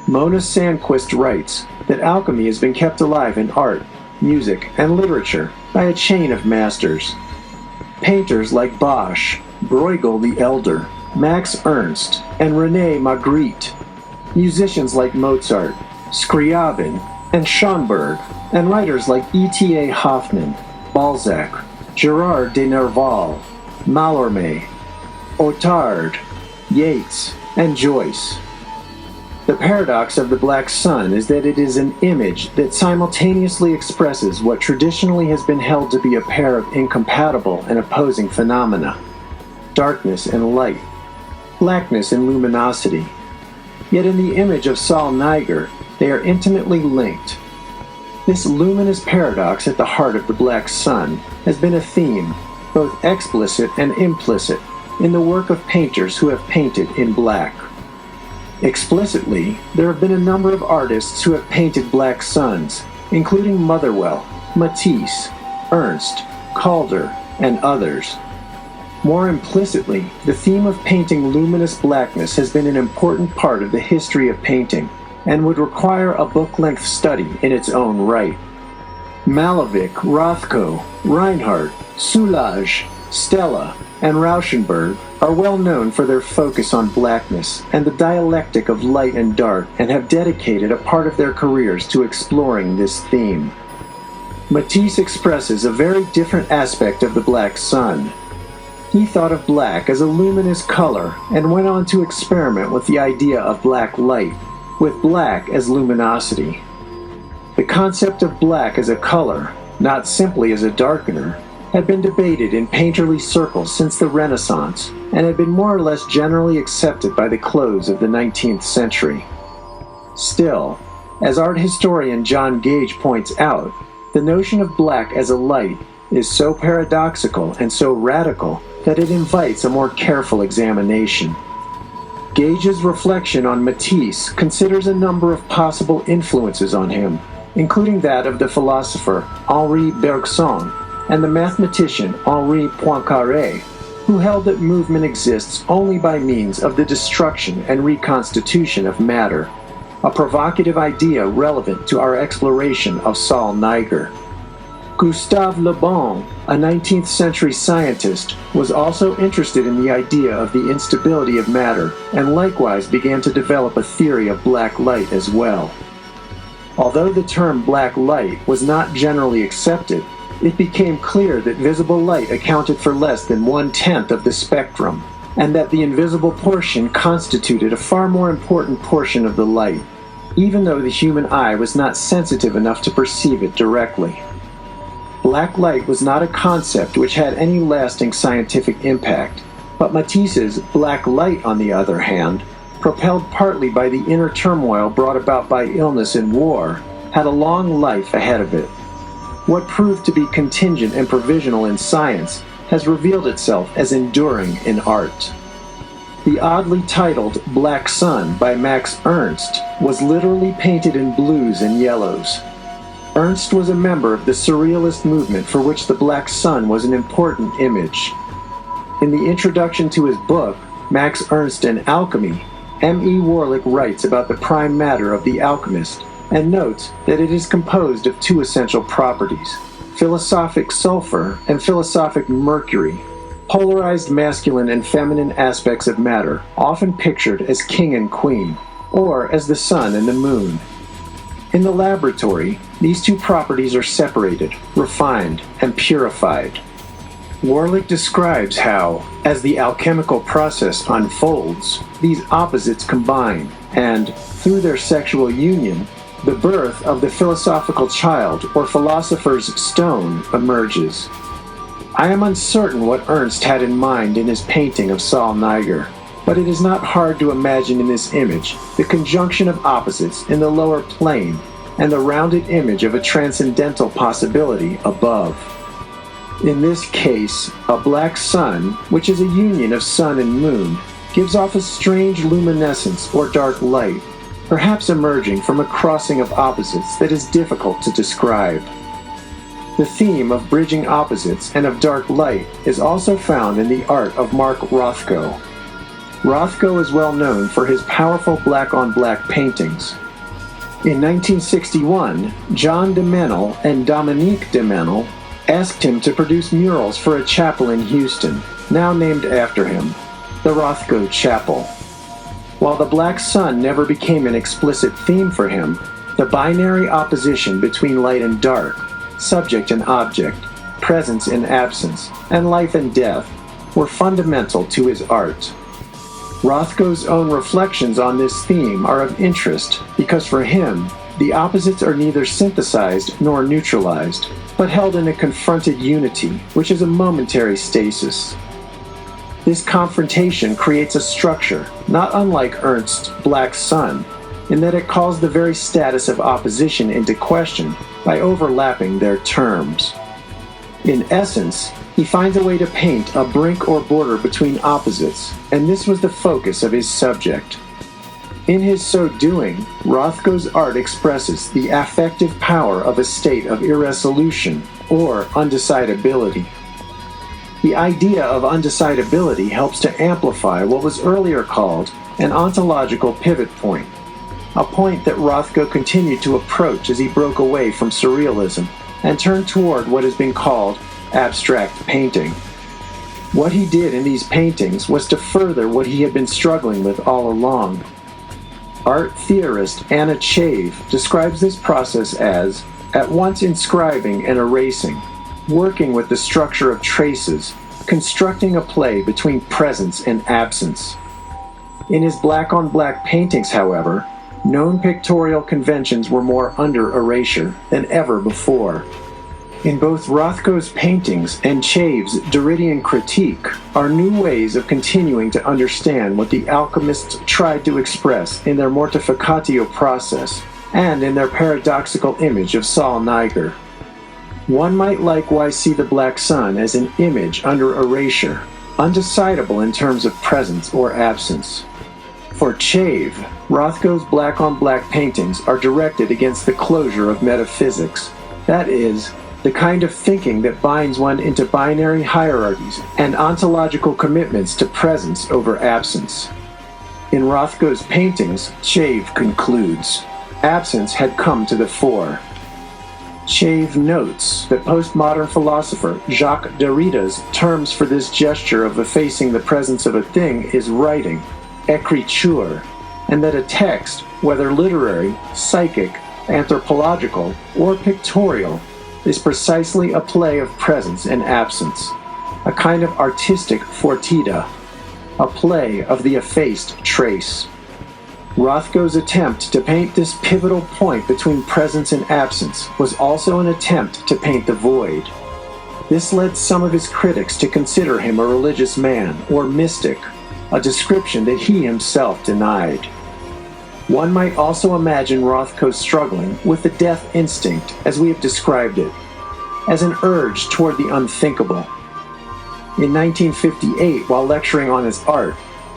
Mona Sandquist writes that alchemy has been kept alive in art, music, and literature by a chain of masters. Painters like Bosch, Bruegel the Elder, Max Ernst, and René Magritte. Musicians like Mozart, Scriabin, and Schönberg, and writers like E.T.A. Hoffmann, Balzac, Gerard de Nerval, Mallarmé, Otard, Yeats, and Joyce. The paradox of the black sun is that it is an image that simultaneously expresses what traditionally has been held to be a pair of incompatible and opposing phenomena: darkness and light, blackness and luminosity. Yet in the image of Saul Niger, they are intimately linked. This luminous paradox at the heart of the black sun has been a theme, both explicit and implicit, in the work of painters who have painted in black. Explicitly, there have been a number of artists who have painted black suns, including Motherwell, Matisse, Ernst, Calder, and others. More implicitly, the theme of painting luminous blackness has been an important part of the history of painting, and would require a book-length study in its own right. Malevich, Rothko, Reinhardt, Soulages, Stella, and Rauschenberg are well known for their focus on blackness and the dialectic of light and dark, and have dedicated a part of their careers to exploring this theme. Matisse expresses a very different aspect of the black sun. He thought of black as a luminous color and went on to experiment with the idea of black light, with black as luminosity. The concept of black as a color, not simply as a darkener, had been debated in painterly circles since the Renaissance, and had been more or less generally accepted by the close of the 19th century. Still, as art historian John Gage points out, the notion of black as a light is so paradoxical and so radical that it invites a more careful examination. Gage's reflection on Matisse considers a number of possible influences on him, including that of the philosopher Henri Bergson and the mathematician Henri Poincaré, who held that movement exists only by means of the destruction and reconstitution of matter, a provocative idea relevant to our exploration of Saul Niger. Gustave Le Bon, a 19th century scientist, was also interested in the idea of the instability of matter, and likewise began to develop a theory of black light as well. Although the term black light was not generally accepted, it became clear that visible light accounted for less than 1/10 of the spectrum, and that the invisible portion constituted a far more important portion of the light, even though the human eye was not sensitive enough to perceive it directly. Black light was not a concept which had any lasting scientific impact, but Matisse's black light, on the other hand, propelled partly by the inner turmoil brought about by illness and war, had a long life ahead of it. What proved to be contingent and provisional in science has revealed itself as enduring in art. The oddly titled Black Sun by Max Ernst was literally painted in blues and yellows. Ernst was a member of the Surrealist movement, for which the black sun was an important image. In the introduction to his book, Max Ernst and Alchemy, M.E. Warlick writes about the prime matter of the alchemist, and notes that it is composed of two essential properties: philosophic sulfur and philosophic mercury, polarized masculine and feminine aspects of matter, often pictured as king and queen, or as the sun and the moon. In the laboratory, these two properties are separated, refined, and purified. Warlick describes how, as the alchemical process unfolds, these opposites combine, and, through their sexual union, the birth of the philosophical child, or philosopher's stone, emerges. I am uncertain what Ernst had in mind in his painting of Saul Niger, but it is not hard to imagine in this image the conjunction of opposites in the lower plane and the rounded image of a transcendental possibility above. In this case, a black sun, which is a union of sun and moon, gives off a strange luminescence or dark light, perhaps emerging from a crossing of opposites that is difficult to describe. The theme of bridging opposites and of dark light is also found in the art of Mark Rothko. Rothko is well known for his powerful black-on-black paintings. In 1961, John de Menel and Dominique de Menel asked him to produce murals for a chapel in Houston, now named after him, the Rothko Chapel. While the black sun never became an explicit theme for him, the binary opposition between light and dark, subject and object, presence and absence, and life and death were fundamental to his art. Rothko's own reflections on this theme are of interest because for him, the opposites are neither synthesized nor neutralized, but held in a confronted unity, which is a momentary stasis. This confrontation creates a structure, not unlike Ernst's Black Sun, in that it calls the very status of opposition into question by overlapping their terms. In essence, he finds a way to paint a brink or border between opposites, and this was the focus of his subject. In his so doing, Rothko's art expresses the affective power of a state of irresolution or undecidability. The idea of undecidability helps to amplify what was earlier called an ontological pivot point, a point that Rothko continued to approach as he broke away from surrealism and turned toward what has been called abstract painting. What he did in these paintings was to further what he had been struggling with all along. Art theorist Anna Chave describes this process as at once inscribing and erasing, working with the structure of traces, constructing a play between presence and absence. In his black-on-black paintings, however, known pictorial conventions were more under erasure than ever before. In both Rothko's paintings and Chave's Derridian critique are new ways of continuing to understand what the alchemists tried to express in their mortificatio process and in their paradoxical image of Saul Niger. One might likewise see the Black Sun as an image under erasure, undecidable in terms of presence or absence. For Chave, Rothko's black-on-black paintings are directed against the closure of metaphysics, that is, the kind of thinking that binds one into binary hierarchies and ontological commitments to presence over absence. In Rothko's paintings, Chave concludes, absence had come to the fore. Chave notes that postmodern philosopher Jacques Derrida's terms for this gesture of effacing the presence of a thing is writing, écriture, and that a text, whether literary, psychic, anthropological, or pictorial, is precisely a play of presence and absence, a kind of artistic fortida, a play of the effaced trace. Rothko's attempt to paint this pivotal point between presence and absence was also an attempt to paint the void. This led some of his critics to consider him a religious man or mystic, a description that he himself denied. One might also imagine Rothko struggling with the death instinct as we have described it, as an urge toward the unthinkable. In 1958, while lecturing on his art,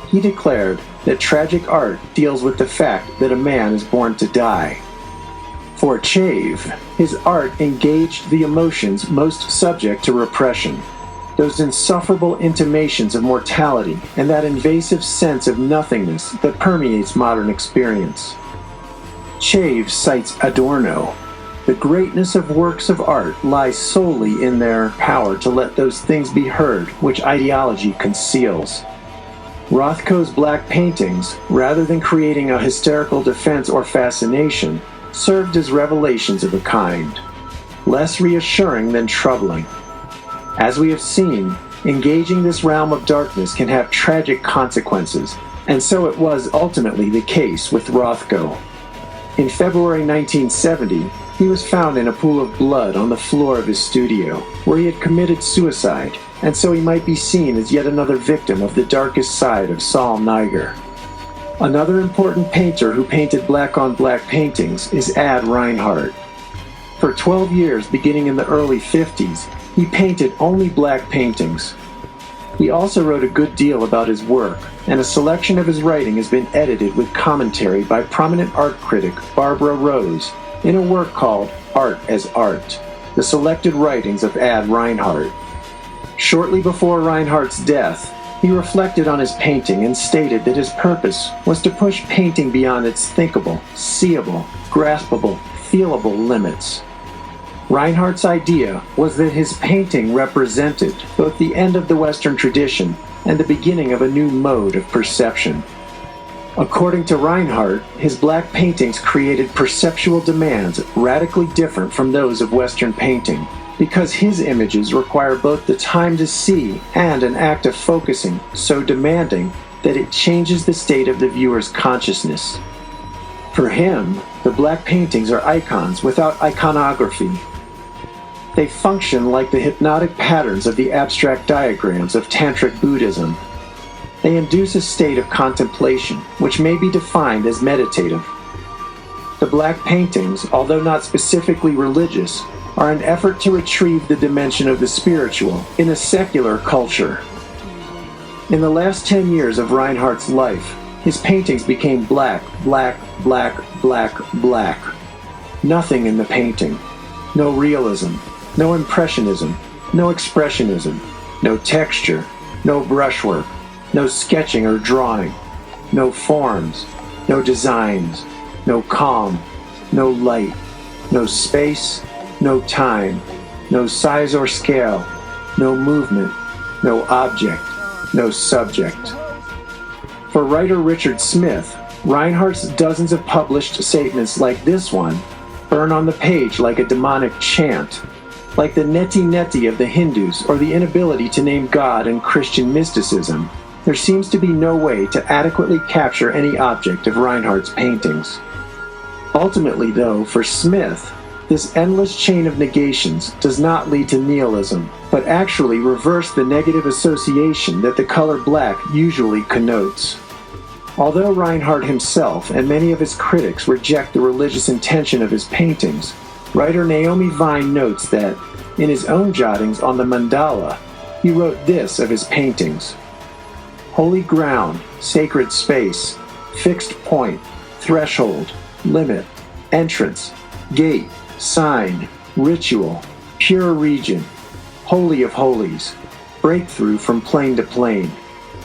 he declared that tragic art deals with the fact that a man is born to die. For Chave, his art engaged the emotions most subject to repression, those insufferable intimations of mortality and that invasive sense of nothingness that permeates modern experience. Chave cites Adorno. The greatness of works of art lies solely in their power to let those things be heard which ideology conceals. Rothko's black paintings, rather than creating a hysterical defense or fascination, served as revelations of a kind, less reassuring than troubling. As we have seen, engaging this realm of darkness can have tragic consequences, and so it was ultimately the case with Rothko. In February 1970, he was found in a pool of blood on the floor of his studio, where he had committed suicide, and so he might be seen as yet another victim of the darkest side of Saul Niger. Another important painter who painted black-on-black paintings is Ad Reinhardt. For 12 years, beginning in the early 50s, he painted only black paintings. He also wrote a good deal about his work, and a selection of his writing has been edited with commentary by prominent art critic Barbara Rose in a work called Art as Art, the selected writings of Ad Reinhardt. Shortly before Reinhardt's death, He reflected on his painting and stated that his purpose was to push painting beyond its thinkable, seeable, graspable, feelable limits. Reinhardt's idea was that his painting represented both the end of the Western tradition and the beginning of a new mode of perception. According to Reinhardt, his black paintings created perceptual demands radically different from those of Western painting, because his images require both the time to see and an act of focusing so demanding that it changes the state of the viewer's consciousness. For him, the black paintings are icons without iconography. They function like the hypnotic patterns of the abstract diagrams of Tantric Buddhism. They induce a state of contemplation, which may be defined as meditative. The black paintings, although not specifically religious, are an effort to retrieve the dimension of the spiritual in a secular culture. In the last 10 years of Reinhardt's life, his paintings became black, black, black, black, black. Nothing in the painting. No realism. No impressionism, no expressionism, no texture, no brushwork, no sketching or drawing, no forms, no designs, no calm, no light, no space, no time, no size or scale, no movement, no object, no subject. For writer Richard Smith, Reinhardt's dozens of published statements like this one burn on the page like a demonic chant. Like the neti neti of the Hindus or the inability to name God in Christian mysticism, there seems to be no way to adequately capture any object of Reinhardt's paintings. Ultimately, though, for Smith, this endless chain of negations does not lead to nihilism, but actually reverse the negative association that the color black usually connotes. Although Reinhardt himself and many of his critics reject the religious intention of his paintings, writer Naomi Vine notes that, in his own jottings on the mandala, he wrote this of his paintings: holy ground, sacred space, fixed point, threshold, limit, entrance, gate, sign, ritual, pure region, holy of holies, breakthrough from plane to plane,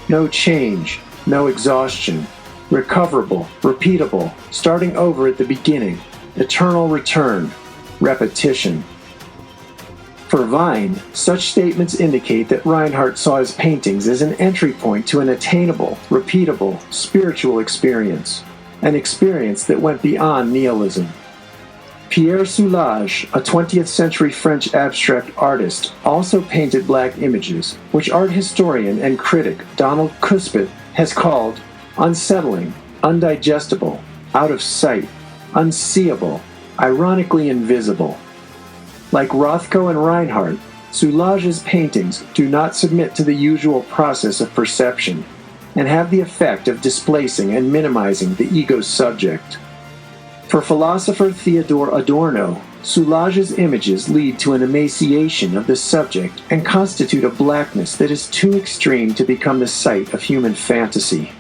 no change, no exhaustion, recoverable, repeatable, starting over at the beginning, eternal return, repetition. For Vine, such statements indicate that Reinhardt saw his paintings as an entry point to an attainable, repeatable, spiritual experience, an experience that went beyond nihilism. Pierre Soulages, a 20th century French abstract artist, also painted black images, which art historian and critic Donald Cuspit has called unsettling, undigestible, out of sight, unseeable, ironically invisible. Like Rothko and Reinhardt, Soulages' paintings do not submit to the usual process of perception and have the effect of displacing and minimizing the ego's subject. For philosopher Theodor Adorno, Soulages' images lead to an emaciation of the subject and constitute a blackness that is too extreme to become the site of human fantasy.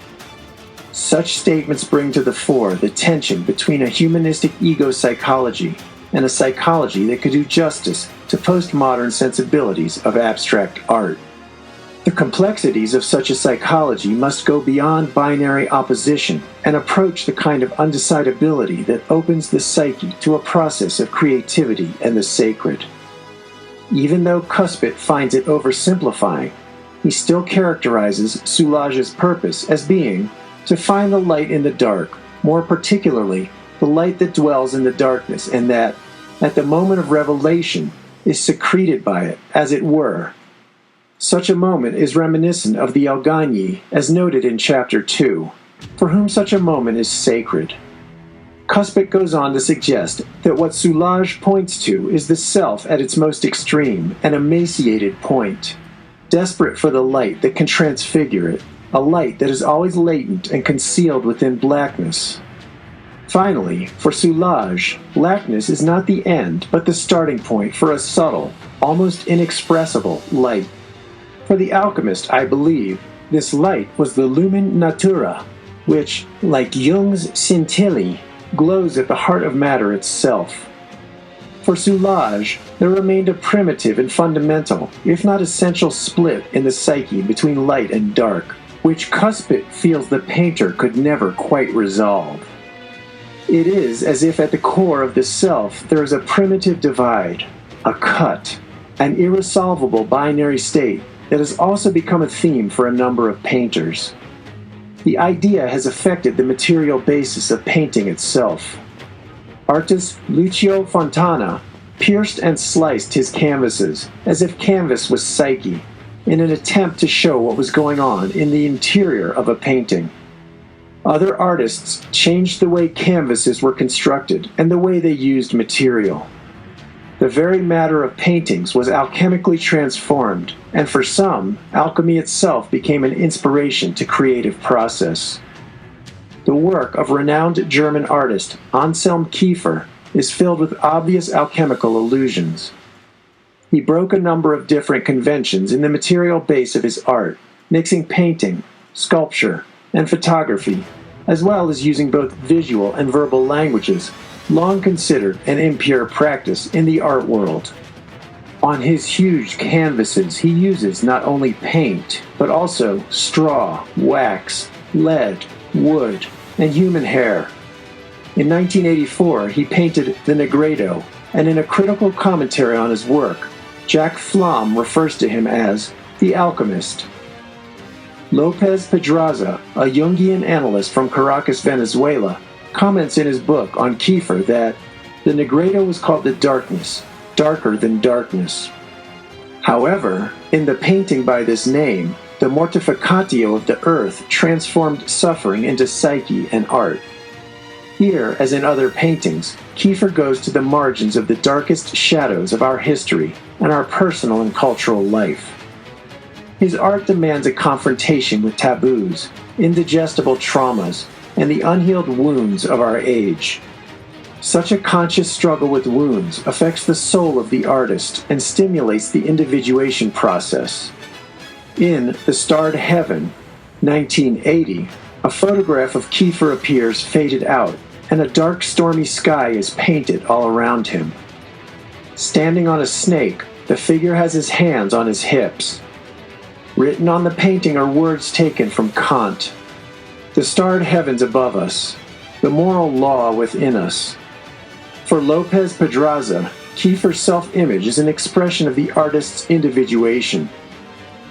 Such statements bring to the fore the tension between a humanistic ego psychology and a psychology that could do justice to postmodern sensibilities of abstract art. The complexities of such a psychology must go beyond binary opposition and approach the kind of undecidability that opens the psyche to a process of creativity and the sacred. Even though Cuspit finds it oversimplifying, he still characterizes Soulages' purpose as being to find the light in the dark, more particularly the light that dwells in the darkness and that, at the moment of revelation, is secreted by it, as it were. Such a moment is reminiscent of the Alchemy, as noted in Chapter 2, for whom such a moment is sacred. Cuspit goes on to suggest that what Soulages points to is the self at its most extreme and emaciated point, desperate for the light that can transfigure it, a light that is always latent and concealed within blackness. Finally, for Soulages, blackness is not the end, but the starting point for a subtle, almost inexpressible light. For the alchemist, I believe, this light was the lumen natura, which, like Jung's scintilla, glows at the heart of matter itself. For Soulage, there remained a primitive and fundamental, if not essential, split in the psyche between light and dark, which Cuspit feels the painter could never quite resolve. It is as if at the core of the self there is a primitive divide, a cut, an irresolvable binary state that has also become a theme for a number of painters. The idea has affected the material basis of painting itself. Artist Lucio Fontana pierced and sliced his canvases as if canvas was psyche, in an attempt to show what was going on in the interior of a painting. Other artists changed the way canvases were constructed and the way they used material. The very matter of paintings was alchemically transformed, and for some, alchemy itself became an inspiration to creative process. The work of renowned German artist Anselm Kiefer is filled with obvious alchemical allusions. He broke a number of different conventions in the material base of his art, mixing painting, sculpture, and photography, as well as using both visual and verbal languages, long considered an impure practice in the art world. On his huge canvases, he uses not only paint, but also straw, wax, lead, wood, and human hair. In 1984, he painted The Negredo, and in a critical commentary on his work, Jack Flom refers to him as the alchemist. Lopez Pedraza, a Jungian analyst from Caracas, Venezuela, comments in his book on Kiefer that the Negredo was called the darkness, darker than darkness. However, in the painting by this name, the mortificatio of the earth transformed suffering into psyche and art. Here, as in other paintings, Kiefer goes to the margins of the darkest shadows of our history and our personal and cultural life. His art demands a confrontation with taboos, indigestible traumas, and the unhealed wounds of our age. Such a conscious struggle with wounds affects the soul of the artist and stimulates the individuation process. In The Starred Heaven, 1980, a photograph of Kiefer appears faded out, and a dark, stormy sky is painted all around him. Standing on a snake, the figure has his hands on his hips. Written on the painting are words taken from Kant. The starred heavens above us, the moral law within us. For Lopez Pedraza, Kiefer's self-image is an expression of the artist's individuation.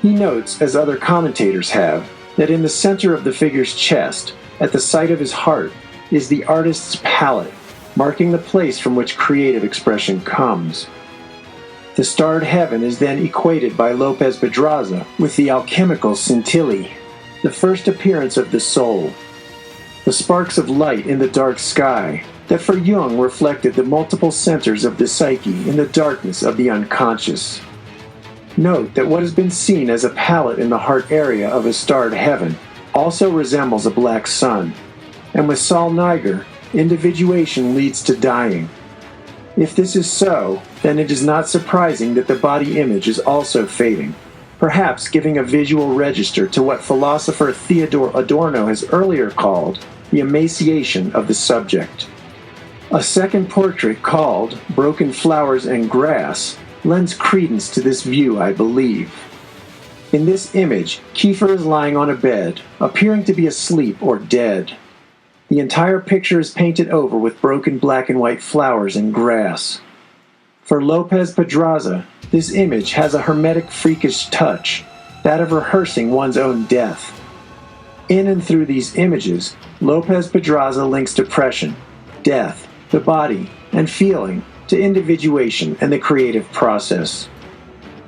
He notes, as other commentators have, that in the center of the figure's chest, at the site of his heart, is the artist's palate, marking the place from which creative expression comes. The starred heaven is then equated by Lopez Pedraza with the alchemical scintillae, the first appearance of the soul. The sparks of light in the dark sky that for Jung reflected the multiple centers of the psyche in the darkness of the unconscious. Note that what has been seen as a palette in the heart area of a starred heaven also resembles a black sun, and with Saul Niger, individuation leads to dying. If this is so, then it is not surprising that the body image is also fading, perhaps giving a visual register to what philosopher Theodor Adorno has earlier called the emaciation of the subject. A second portrait called Broken Flowers and Grass lends credence to this view, I believe. In this image, Kiefer is lying on a bed, appearing to be asleep or dead. The entire picture is painted over with broken black and white flowers and grass. For Lopez Pedraza, this image has a hermetic freakish touch, that of rehearsing one's own death. In and through these images, Lopez Pedraza links depression, death, the body, and feeling to individuation and the creative process.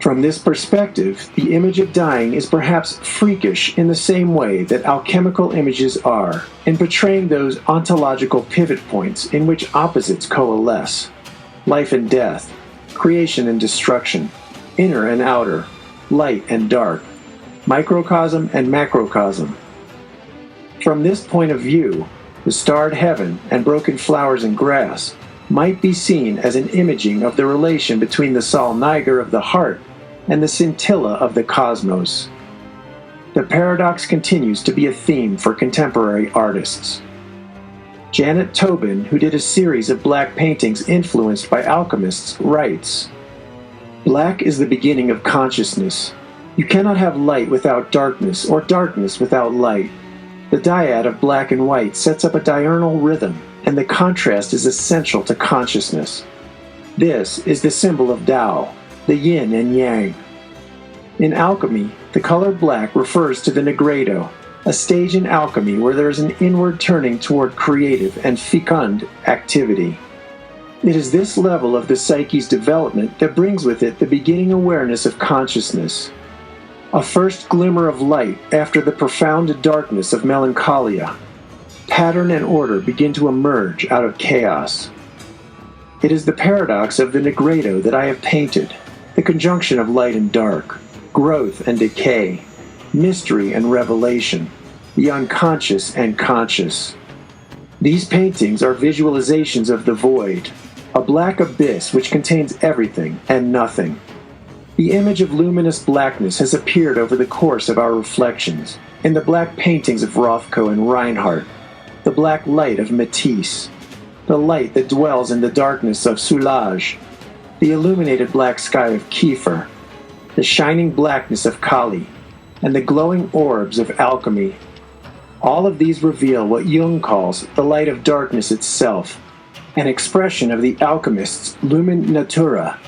From this perspective, the image of dying is perhaps freakish in the same way that alchemical images are, in portraying those ontological pivot points in which opposites coalesce: life and death, creation and destruction, inner and outer, light and dark, microcosm and macrocosm. From this point of view, the starred heaven and broken flowers and grass might be seen as an imaging of the relation between the Saul Niger of the heart and the scintilla of the cosmos. The paradox continues to be a theme for contemporary artists. Janet Tobin, who did a series of black paintings influenced by alchemists, writes, "Black is the beginning of consciousness. You cannot have light without darkness, or darkness without light. The dyad of black and white sets up a diurnal rhythm, and the contrast is essential to consciousness. This is the symbol of Tao, the yin and yang." In alchemy, the color black refers to the Nigredo, a stage in alchemy where there is an inward turning toward creative and fecund activity. It is this level of the psyche's development that brings with it the beginning awareness of consciousness, a first glimmer of light after the profound darkness of melancholia. Pattern and order begin to emerge out of chaos. It is the paradox of the Nigredo that I have painted, the conjunction of light and dark, growth and decay, mystery and revelation, the unconscious and conscious. These paintings are visualizations of the void, a black abyss which contains everything and nothing. The image of luminous blackness has appeared over the course of our reflections, in the black paintings of Rothko and Reinhardt, the black light of Matisse, the light that dwells in the darkness of Soulage, the illuminated black sky of Kiefer, the shining blackness of Kali, and the glowing orbs of alchemy. All of these reveal what Jung calls the light of darkness itself, an expression of the alchemist's lumen natura.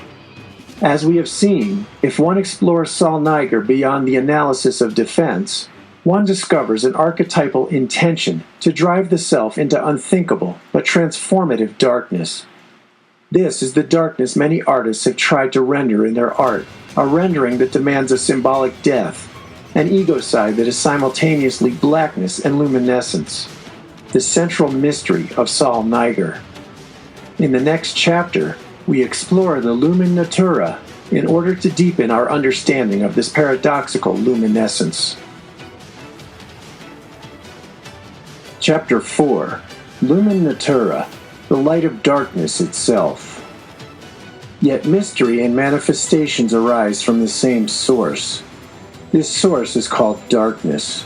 As we have seen, if one explores Saul Niger beyond the analysis of defense, one discovers an archetypal intention to drive the self into unthinkable but transformative darkness. This is the darkness many artists have tried to render in their art, a rendering that demands a symbolic death, an ego-side that is simultaneously blackness and luminescence, the central mystery of Saul Niger. In the next chapter, we explore the lumen natura in order to deepen our understanding of this paradoxical luminescence. Chapter 4. Lumen natura, the light of darkness itself. Yet mystery and manifestations arise from the same source. This source is called darkness.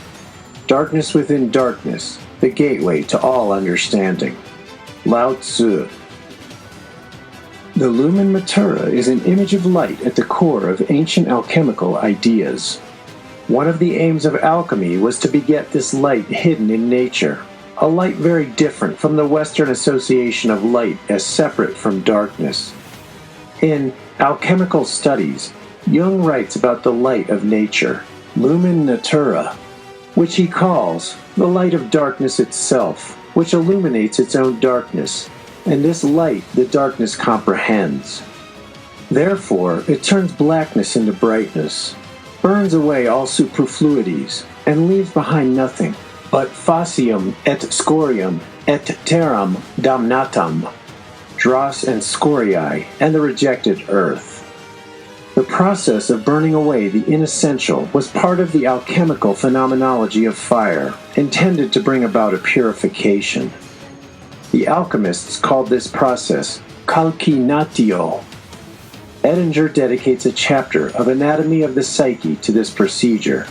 Darkness within darkness, the gateway to all understanding. Lao Tzu. The lumen natura is an image of light at the core of ancient alchemical ideas. One of the aims of alchemy was to beget this light hidden in nature, a light very different from the Western association of light as separate from darkness. In Alchemical Studies, Jung writes about the light of nature, lumen natura, which he calls the light of darkness itself, which illuminates its own darkness, and this light the darkness comprehends. Therefore, it turns blackness into brightness, burns away all superfluities, and leaves behind nothing but facium et scorium et terram damnatam, dross and scoriae, and the rejected earth. The process of burning away the inessential was part of the alchemical phenomenology of fire, intended to bring about a purification. The alchemists called this process calcinatio. Edinger dedicates a chapter of Anatomy of the Psyche to this procedure.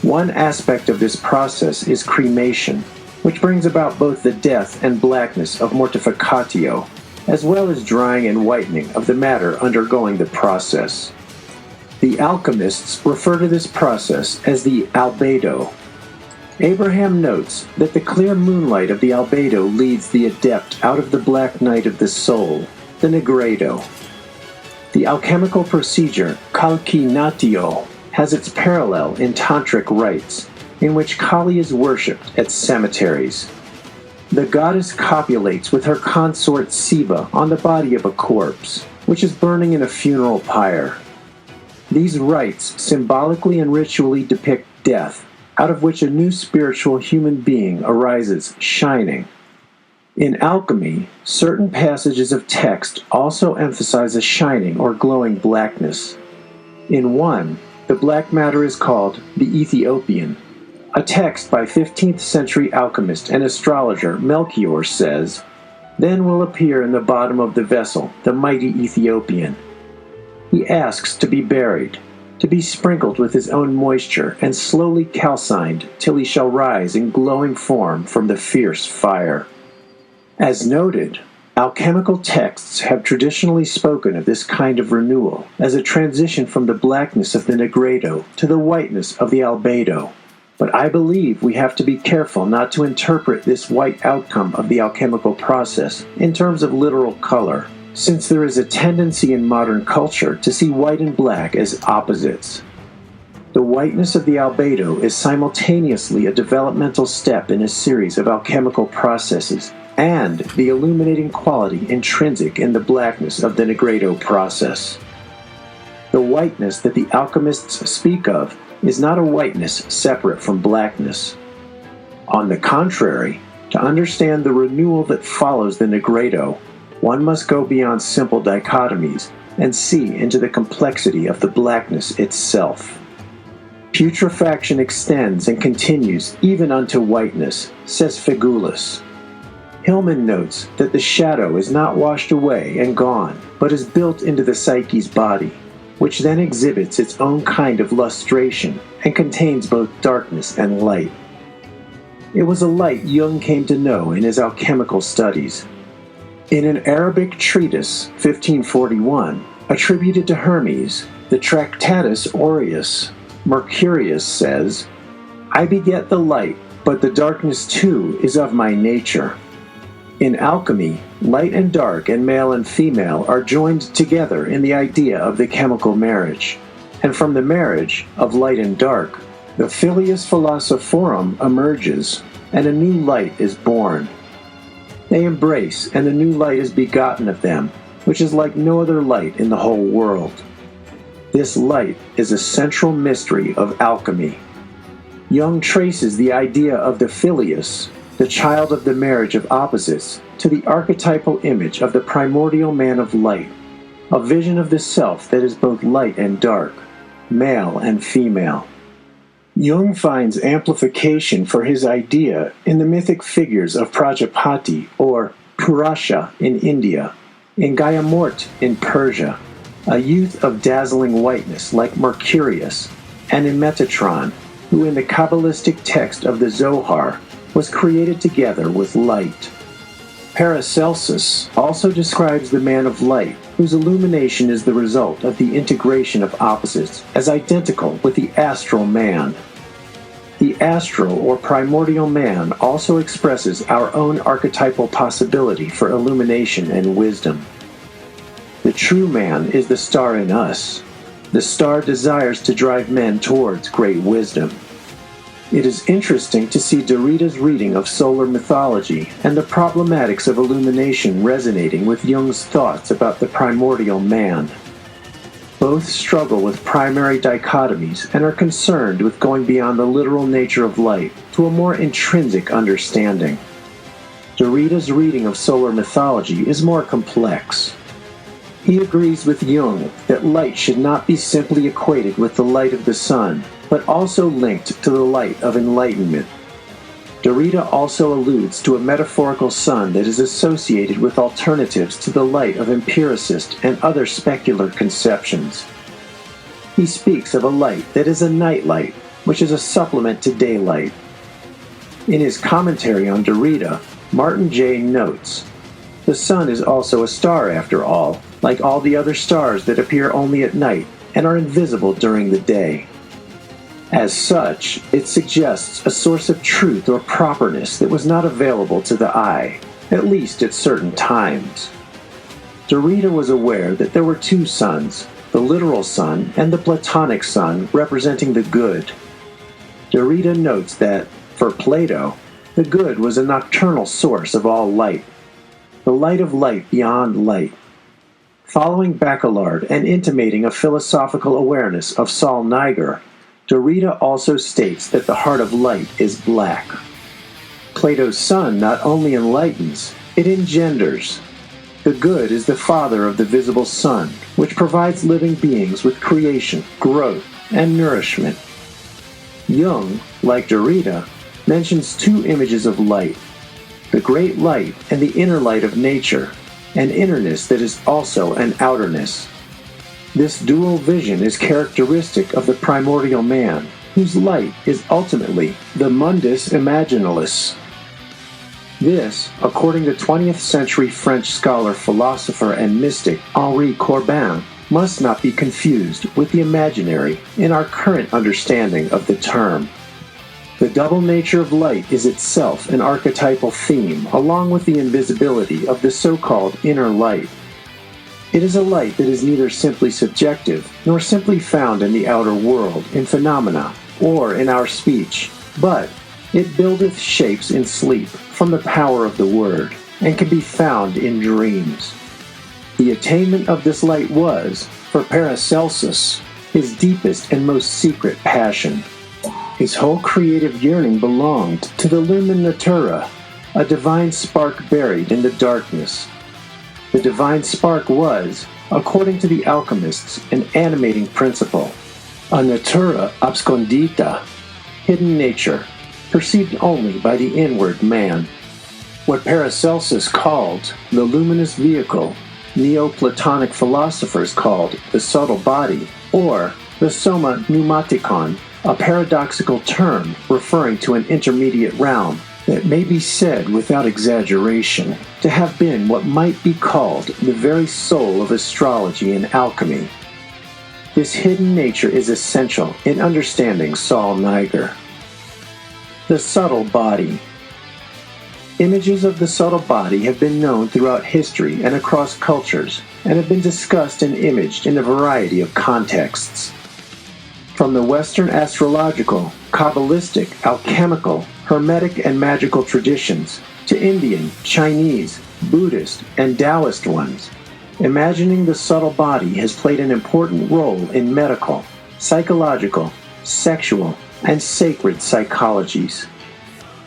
One aspect of this process is cremation, which brings about both the death and blackness of mortificatio, as well as drying and whitening of the matter undergoing the process. The alchemists refer to this process as the albedo. Abraham notes that the clear moonlight of the albedo leads the adept out of the black night of the soul, the nigredo. The alchemical procedure, calcinatio, has its parallel in tantric rites, in which Kali is worshipped at cemeteries. The goddess copulates with her consort Siva on the body of a corpse, which is burning in a funeral pyre. These rites symbolically and ritually depict death, out of which a new spiritual human being arises, shining. In alchemy, certain passages of text also emphasize a shining or glowing blackness. In one, the black matter is called the Ethiopian. A text by 15th century alchemist and astrologer Melchior says, "Then will appear in the bottom of the vessel the mighty Ethiopian. He asks to be buried, to be sprinkled with his own moisture and slowly calcined till he shall rise in glowing form from the fierce fire." As noted, alchemical texts have traditionally spoken of this kind of renewal as a transition from the blackness of the nigredo to the whiteness of the albedo. But I believe we have to be careful not to interpret this white outcome of the alchemical process in terms of literal color, since there is a tendency in modern culture to see white and black as opposites. The whiteness of the albedo is simultaneously a developmental step in a series of alchemical processes and the illuminating quality intrinsic in the blackness of the nigredo process. The whiteness that the alchemists speak of is not a whiteness separate from blackness. On the contrary, to understand the renewal that follows the nigredo, one must go beyond simple dichotomies and see into the complexity of the blackness itself. Putrefaction extends and continues even unto whiteness, says Figulus. Hillman notes that the shadow is not washed away and gone, but is built into the psyche's body, which then exhibits its own kind of lustration and contains both darkness and light. It was a light Jung came to know in his alchemical studies. In an Arabic treatise, 1541, attributed to Hermes, the Tractatus Aureus, Mercurius says, "I beget the light, but the darkness too is of my nature." In alchemy, light and dark and male and female are joined together in the idea of the chemical marriage, and from the marriage of light and dark, the filius philosophorum emerges, and a new light is born. They embrace, and the new light is begotten of them, which is like no other light in the whole world. This light is a central mystery of alchemy. Jung traces the idea of the filius, the child of the marriage of opposites, to the archetypal image of the primordial man of light, a vision of the self that is both light and dark, male and female. Jung finds amplification for his idea in the mythic figures of Prajapati or Purusha in India, in Gayamort in Persia, a youth of dazzling whiteness like Mercurius, and in Metatron, who in the Kabbalistic text of the Zohar was created together with light. Paracelsus also describes the man of light, whose illumination is the result of the integration of opposites, as identical with the astral man. The astral or primordial man also expresses our own archetypal possibility for illumination and wisdom. The true man is the star in us. The star desires to drive men towards great wisdom. It is interesting to see Derrida's reading of solar mythology and the problematics of illumination resonating with Jung's thoughts about the primordial man. Both struggle with primary dichotomies and are concerned with going beyond the literal nature of light to a more intrinsic understanding. Derrida's reading of solar mythology is more complex. He agrees with Jung that light should not be simply equated with the light of the sun, but also linked to the light of enlightenment. Derrida also alludes to a metaphorical sun that is associated with alternatives to the light of empiricist and other specular conceptions. He speaks of a light that is a night light, which is a supplement to daylight. In his commentary on Derrida, Martin J. notes, "The sun is also a star after all, like all the other stars that appear only at night and are invisible during the day. As such, it suggests a source of truth or properness that was not available to the eye, at least at certain times." Derrida was aware that there were two suns, the literal sun and the Platonic sun representing the good. Derrida notes that, for Plato, the good was a nocturnal source of all light, the light of light beyond light. Following Bacolard and intimating a philosophical awareness of Saul Niger, Derrida also states that the heart of light is black. Plato's sun not only enlightens, it engenders. The good is the father of the visible sun, which provides living beings with creation, growth, and nourishment. Jung, like Derrida, mentions two images of light, the great light and the inner light of nature, an innerness that is also an outerness. This dual vision is characteristic of the primordial man, whose light is ultimately the mundus imaginalis. This, according to 20th century French scholar, philosopher, and mystic Henri Corbin, must not be confused with the imaginary in our current understanding of the term. The double nature of light is itself an archetypal theme, along with the invisibility of the so-called inner light. It is a light that is neither simply subjective nor simply found in the outer world, in phenomena, or in our speech, but it buildeth shapes in sleep from the power of the word, and can be found in dreams. The attainment of this light was, for Paracelsus, his deepest and most secret passion. His whole creative yearning belonged to the lumen natura, a divine spark buried in the darkness. The divine spark was, according to the alchemists, an animating principle, a natura abscondita, hidden nature, perceived only by the inward man. What Paracelsus called the luminous vehicle, Neoplatonic philosophers called the subtle body, or the soma pneumatikon, a paradoxical term referring to an intermediate realm that may be said without exaggeration to have been what might be called the very soul of astrology and alchemy. This hidden nature is essential in understanding Saul Niger. The subtle body. Images of the subtle body have been known throughout history and across cultures, and have been discussed and imaged in a variety of contexts. From the Western astrological, Kabbalistic, alchemical, Hermetic, and magical traditions, to Indian, Chinese, Buddhist, and Taoist ones, imagining the subtle body has played an important role in medical, psychological, sexual, and sacred psychologies.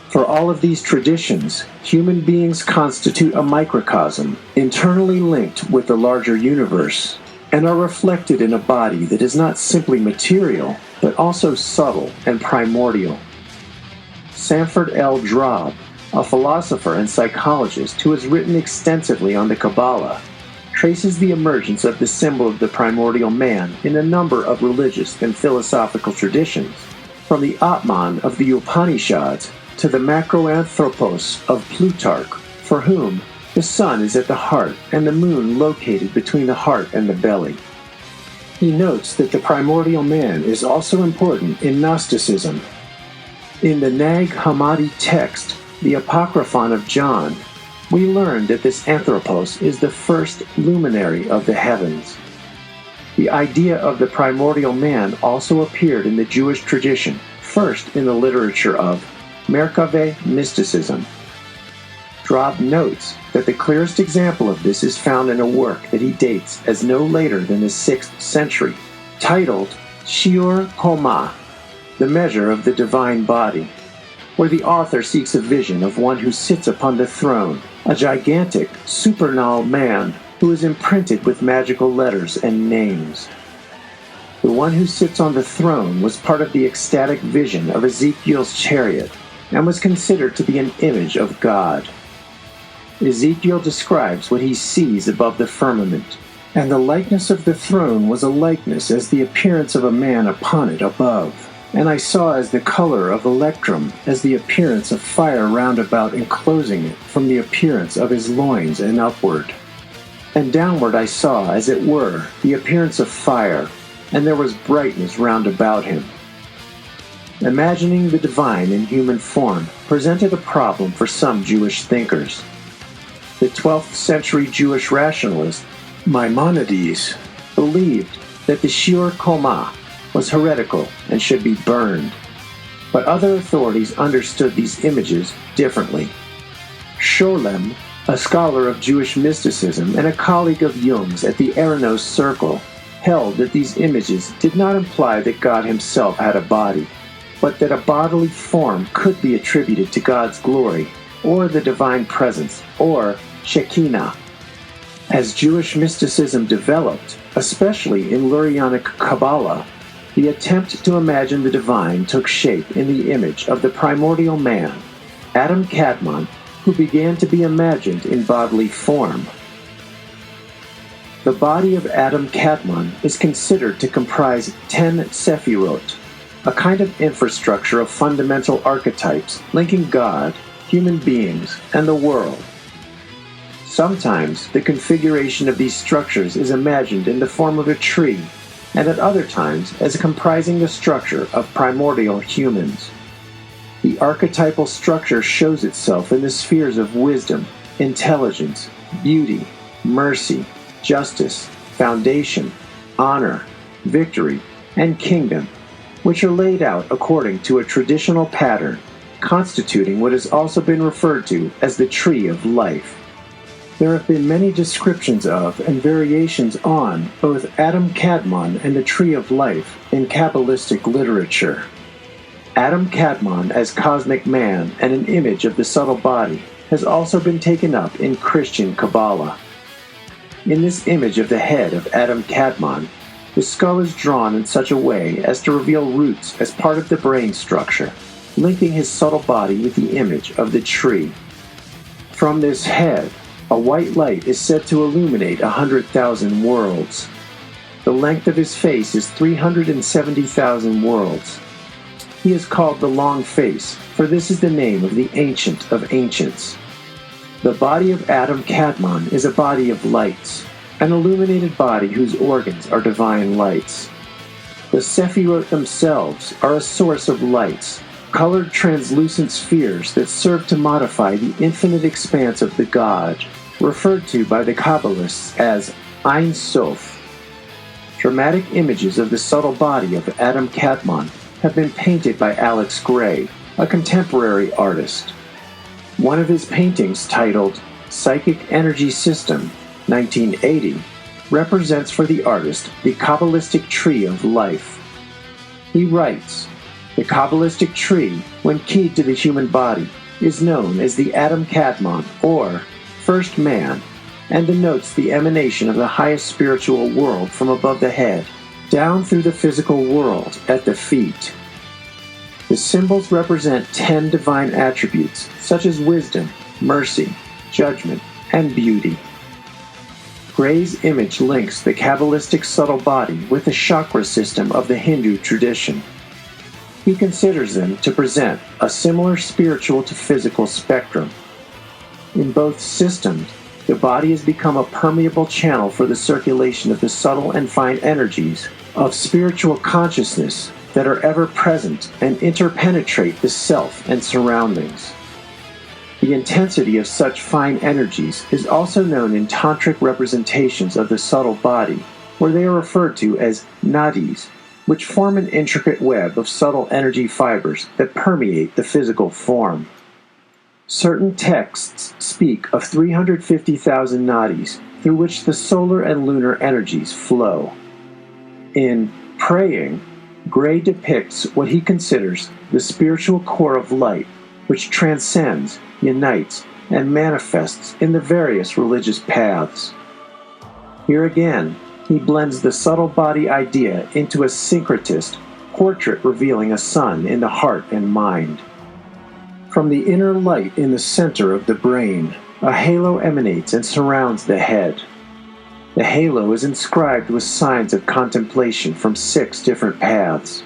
For all of these traditions, human beings constitute a microcosm, internally linked with the larger universe, and are reflected in a body that is not simply material, but also subtle and primordial. Sanford L. Drob, a philosopher and psychologist who has written extensively on the Kabbalah, traces the emergence of the symbol of the primordial man in a number of religious and philosophical traditions, from the Atman of the Upanishads to the Macroanthropos of Plutarch, for whom the sun is at the heart and the moon located between the heart and the belly. He notes that the primordial man is also important in Gnosticism. In the Nag Hammadi text, the Apocryphon of John, we learn that this Anthropos is the first luminary of the heavens. The idea of the primordial man also appeared in the Jewish tradition, first in the literature of Merkaveh mysticism. Drob notes that the clearest example of this is found in a work that he dates as no later than the 6th century, titled Shiur Koma, the measure of the divine body, where the author seeks a vision of one who sits upon the throne, a gigantic, supernal man who is imprinted with magical letters and names. The one who sits on the throne was part of the ecstatic vision of Ezekiel's chariot, and was considered to be an image of God. Ezekiel describes what he sees above the firmament, and the likeness of the throne was a likeness as the appearance of a man upon it above, and I saw as the color of electrum, as the appearance of fire round about enclosing it from the appearance of his loins and upward. And downward I saw, as it were, the appearance of fire, and there was brightness round about him. Imagining the divine in human form presented a problem for some Jewish thinkers. The 12th century Jewish rationalist Maimonides believed that the Shiur Koma was heretical and should be burned, but other authorities understood these images differently. Scholem, a scholar of Jewish mysticism and a colleague of Jung's at the Eranos Circle, held that these images did not imply that God himself had a body, but that a bodily form could be attributed to God's glory, or the divine presence, or Shekinah. As Jewish mysticism developed, especially in Lurianic Kabbalah, the attempt to imagine the divine took shape in the image of the primordial man, Adam Kadmon, who began to be imagined in bodily form. The body of Adam Kadmon is considered to comprise 10 sephirot, a kind of infrastructure of fundamental archetypes linking God, human beings, and the world. Sometimes the configuration of these structures is imagined in the form of a tree, and at other times as comprising the structure of primordial humans. The archetypal structure shows itself in the spheres of wisdom, intelligence, beauty, mercy, justice, foundation, honor, victory, and kingdom, which are laid out according to a traditional pattern, constituting what has also been referred to as the Tree of Life. There have been many descriptions of and variations on both Adam Kadmon and the Tree of Life in Kabbalistic literature. Adam Kadmon as cosmic man and an image of the subtle body has also been taken up in Christian Kabbalah. In this image of the head of Adam Kadmon, the skull is drawn in such a way as to reveal roots as part of the brain structure, linking his subtle body with the image of the tree. From this head, a white light is said to illuminate 100,000 worlds. The length of his face is 370,000 worlds. He is called the Long Face, for this is the name of the Ancient of Ancients. The body of Adam Kadmon is a body of lights, an illuminated body whose organs are divine lights. The Sephirot themselves are a source of lights, colored translucent spheres that serve to modify the infinite expanse of the God, referred to by the Kabbalists as Ein Sof. Dramatic images of the subtle body of Adam Kadmon have been painted by Alex Grey, a contemporary artist. One of his paintings, titled Psychic Energy System, 1980, represents for the artist the Kabbalistic Tree of Life. He writes, "The Kabbalistic tree, when keyed to the human body, is known as the Adam Kadmon, or First Man, and denotes the emanation of the highest spiritual world from above the head, down through the physical world at the feet. The symbols represent 10 divine attributes, such as wisdom, mercy, judgment, and beauty." Gray's image links the Kabbalistic subtle body with the chakra system of the Hindu tradition. He considers them to present a similar spiritual to physical spectrum. In both systems, the body has become a permeable channel for the circulation of the subtle and fine energies of spiritual consciousness that are ever present and interpenetrate the self and surroundings. The intensity of such fine energies is also known in tantric representations of the subtle body, where they are referred to as nadis, which form an intricate web of subtle energy fibers that permeate the physical form. Certain texts speak of 350,000 nadis through which the solar and lunar energies flow. In Praying, Gray depicts what he considers the spiritual core of light, which transcends, unites, and manifests in the various religious paths. Here again, he blends the subtle body idea into a syncretist portrait revealing a sun in the heart and mind. From the inner light in the center of the brain, a halo emanates and surrounds the head. The halo is inscribed with signs of contemplation from 6 different paths: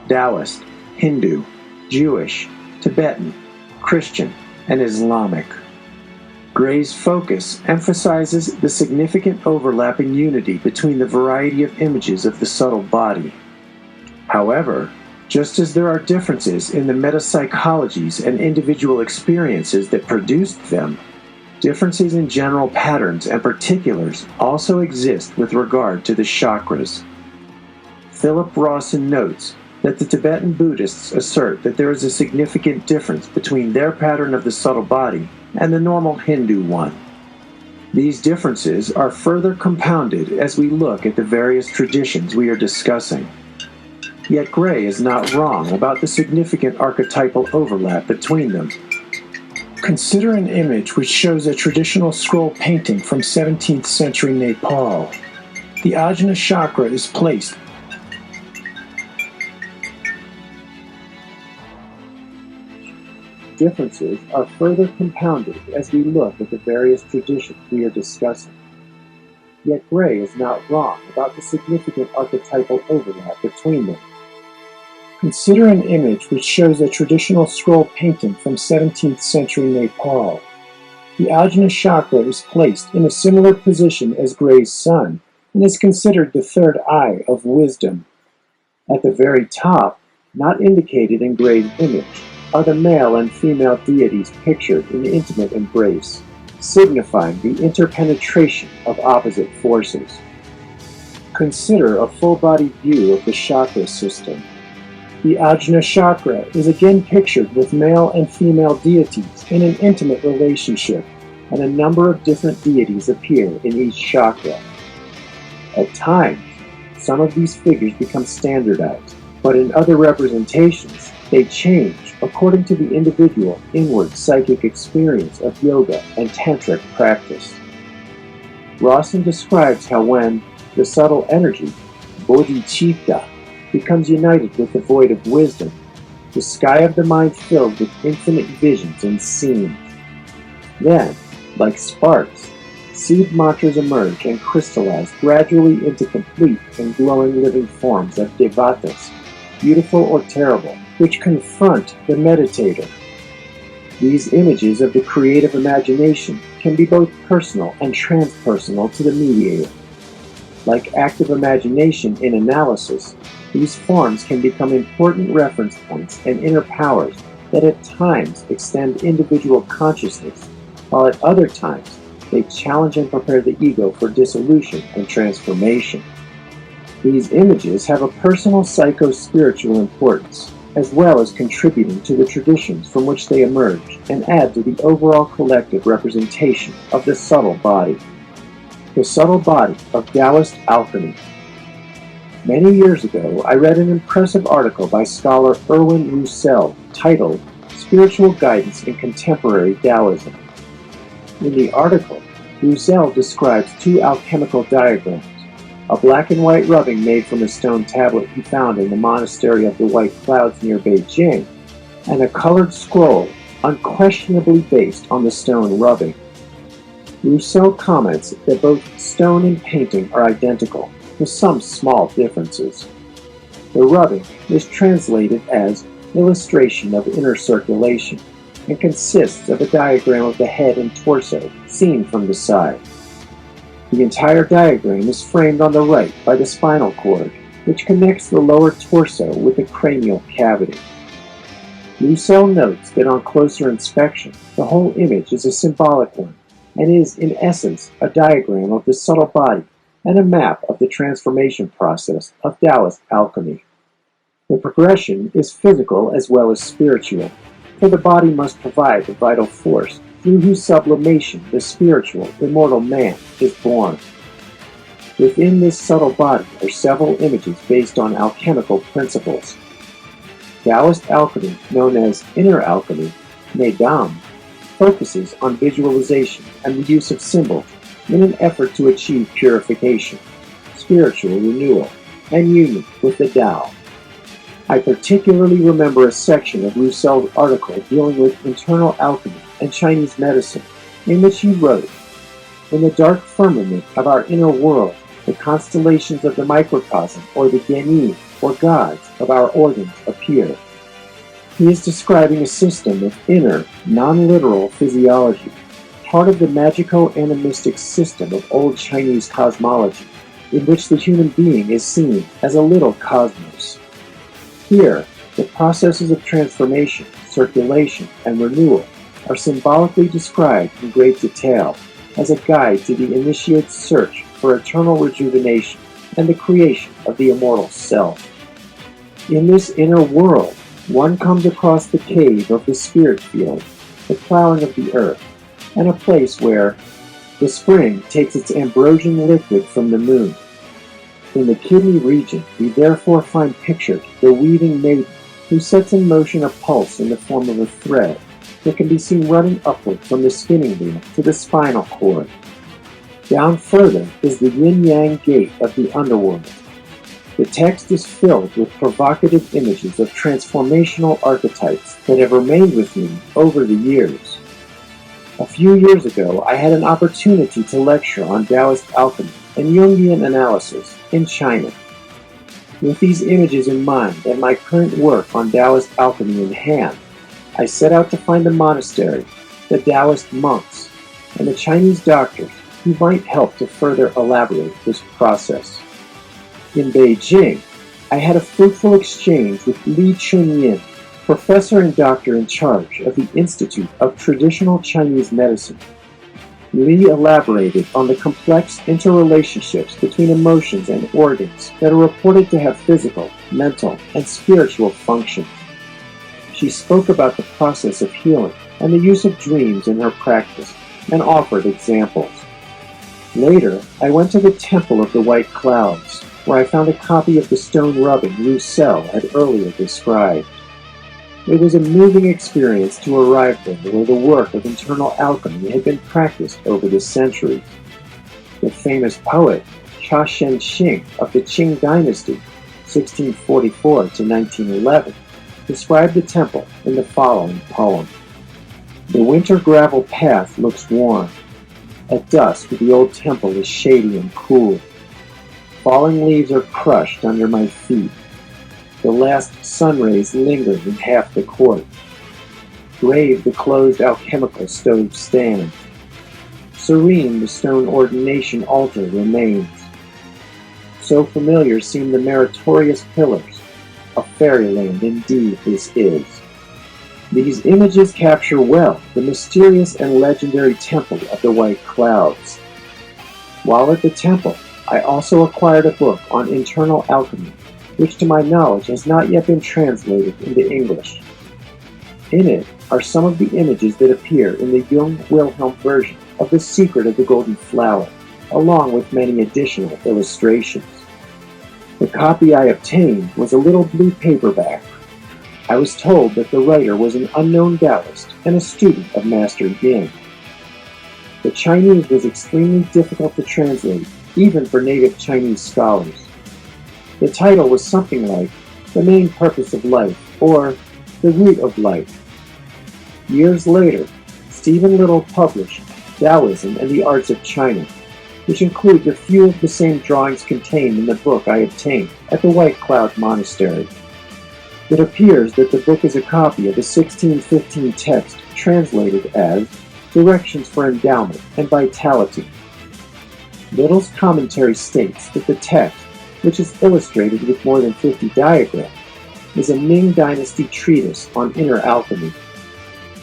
Taoist, Hindu, Jewish, Tibetan, Christian, and Islamic. Gray's focus emphasizes the significant overlap in unity between the variety of images of the subtle body. However, just as there are differences in the metapsychologies and individual experiences that produced them, differences in general patterns and particulars also exist with regard to the chakras. Philip Rawson notes that the Tibetan Buddhists assert that there is a significant difference between their pattern of the subtle body and the normal Hindu one. These differences are further compounded as we look at the various traditions we are discussing. Yet Gray is not wrong about the significant archetypal overlap between them. Consider an image which shows a traditional scroll painting from 17th century Nepal. The Ajna chakra is placed. Differences are further compounded as we look at the various traditions we are discussing. Yet Gray is not wrong about the significant archetypal overlap between them. Consider an image which shows a traditional scroll painting from 17th century Nepal. The Ajna chakra is placed in a similar position as Gray's sun and is considered the third eye of wisdom. At the very top, not indicated in Gray's image, are the male and female deities pictured in intimate embrace, signifying the interpenetration of opposite forces. Consider a full-body view of the chakra system. The Ajna chakra is again pictured with male and female deities in an intimate relationship, and a number of different deities appear in each chakra. At times, some of these figures become standardized, but in other representations, they change according to the individual inward psychic experience of yoga and tantric practice. Rawson describes how when the subtle energy, bodhicitta, becomes united with the void of wisdom, the sky of the mind filled with infinite visions and scenes. Then, like sparks, seed mantras emerge and crystallize gradually into complete and glowing living forms of devatas, beautiful or terrible, which confront the meditator. These images of the creative imagination can be both personal and transpersonal to the mediator. Like active imagination in analysis, these forms can become important reference points and inner powers that at times extend individual consciousness, while at other times they challenge and prepare the ego for dissolution and transformation. These images have a personal psycho-spiritual importance, as well as contributing to the traditions from which they emerge and add to the overall collective representation of the subtle body. The subtle body of Taoist alchemy. Many years ago, I read an impressive article by scholar Erwin Roussel titled Spiritual Guidance in Contemporary Taoism. In the article, Roussel describes two alchemical diagrams, a black and white rubbing made from a stone tablet he found in the monastery of the White Clouds near Beijing, and a colored scroll unquestionably based on the stone rubbing. Roussel comments that both stone and painting are identical, with some small differences. The rubbing is translated as illustration of inner circulation and consists of a diagram of the head and torso seen from the side. The entire diagram is framed on the right by the spinal cord, which connects the lower torso with the cranial cavity. Roussel notes that on closer inspection, the whole image is a symbolic one, and is in essence a diagram of the subtle body and a map of the transformation process of Taoist alchemy. The progression is physical as well as spiritual, for the body must provide the vital force through whose sublimation the spiritual, immortal man is born. Within this subtle body are several images based on alchemical principles. Taoist alchemy, known as inner alchemy, Nedam, focuses on visualization and the use of symbols in an effort to achieve purification, spiritual renewal, and union with the Tao. I particularly remember a section of Roussel's article dealing with internal alchemy and Chinese medicine, in which he wrote, "In the dark firmament of our inner world, the constellations of the microcosm, or the Genyi, or gods, of our organs appear." He is describing a system of inner, non-literal physiology, part of the magico-animistic system of old Chinese cosmology, in which the human being is seen as a little cosmos. Here, the processes of transformation, circulation, and renewal are symbolically described in great detail as a guide to the initiate's search for eternal rejuvenation and the creation of the immortal self. In this inner world, one comes across the cave of the spirit field, the plowing of the earth, and a place where the spring takes its ambrosian liquid from the moon. In the kidney region, we therefore find pictured the weaving maiden who sets in motion a pulse in the form of a thread that can be seen running upward from the spinning wheel to the spinal cord. Down further is the yin-yang gate of the underworld. The text is filled with provocative images of transformational archetypes that have remained with me over the years. A few years ago, I had an opportunity to lecture on Taoist alchemy and Jungian analysis in China. With these images in mind and my current work on Taoist alchemy in hand, I set out to find the monastery, the Taoist monks, and the Chinese doctors who might help to further elaborate this process. In Beijing, I had a fruitful exchange with Li Chunyin, professor and doctor in charge of the Institute of Traditional Chinese Medicine. Li elaborated on the complex interrelationships between emotions and organs that are reported to have physical, mental, and spiritual functions. She spoke about the process of healing and the use of dreams in her practice, and offered examples. Later, I went to the Temple of the White Clouds, where I found a copy of the stone rubbing Roussel had earlier described. It was a moving experience to arrive there where the work of internal alchemy had been practiced over the centuries. The famous poet Cha Shen-xing of the Qing dynasty, 1644 to 1911, described the temple in the following poem. The winter gravel path looks warm. At dusk, the old temple is shady and cool. Falling leaves are crushed under my feet. The last sun rays linger in half the court. Grave the closed alchemical stove stands. Serene the stone ordination altar remains. So familiar seem the meritorious pillars. A fairyland indeed this is. These images capture well the mysterious and legendary Temple of the White Clouds. While at the temple, I also acquired a book on internal alchemy, which to my knowledge has not yet been translated into English. In it are some of the images that appear in the Jung-Wilhelm version of The Secret of the Golden Flower, along with many additional illustrations. The copy I obtained was a little blue paperback. I was told that the writer was an unknown Taoist and a student of Master Yin. The Chinese was extremely difficult to translate, even for native Chinese scholars. The title was something like The Main Purpose of Life, or The Root of Life. Years later, Stephen Little published Taoism and the Arts of China, which includes a few of the same drawings contained in the book I obtained at the White Cloud Monastery. It appears that the book is a copy of the 1615 text translated as Directions for Endowment and Vitality. Little's commentary states that the text, which is illustrated with more than 50 diagrams, is a Ming Dynasty treatise on inner alchemy.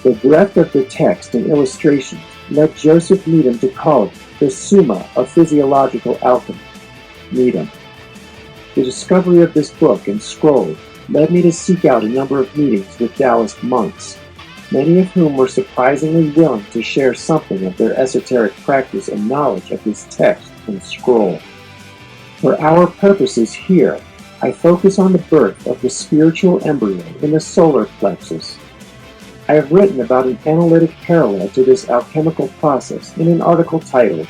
The breadth of the text and illustrations led Joseph Needham to call it the Summa of Physiological Alchemy. Needham. The discovery of this book and scroll led me to seek out a number of meetings with Taoist monks, many of whom were surprisingly willing to share something of their esoteric practice and knowledge of this text and scroll. For our purposes here, I focus on the birth of the spiritual embryo in the solar plexus. I have written about an analytic parallel to this alchemical process in an article titled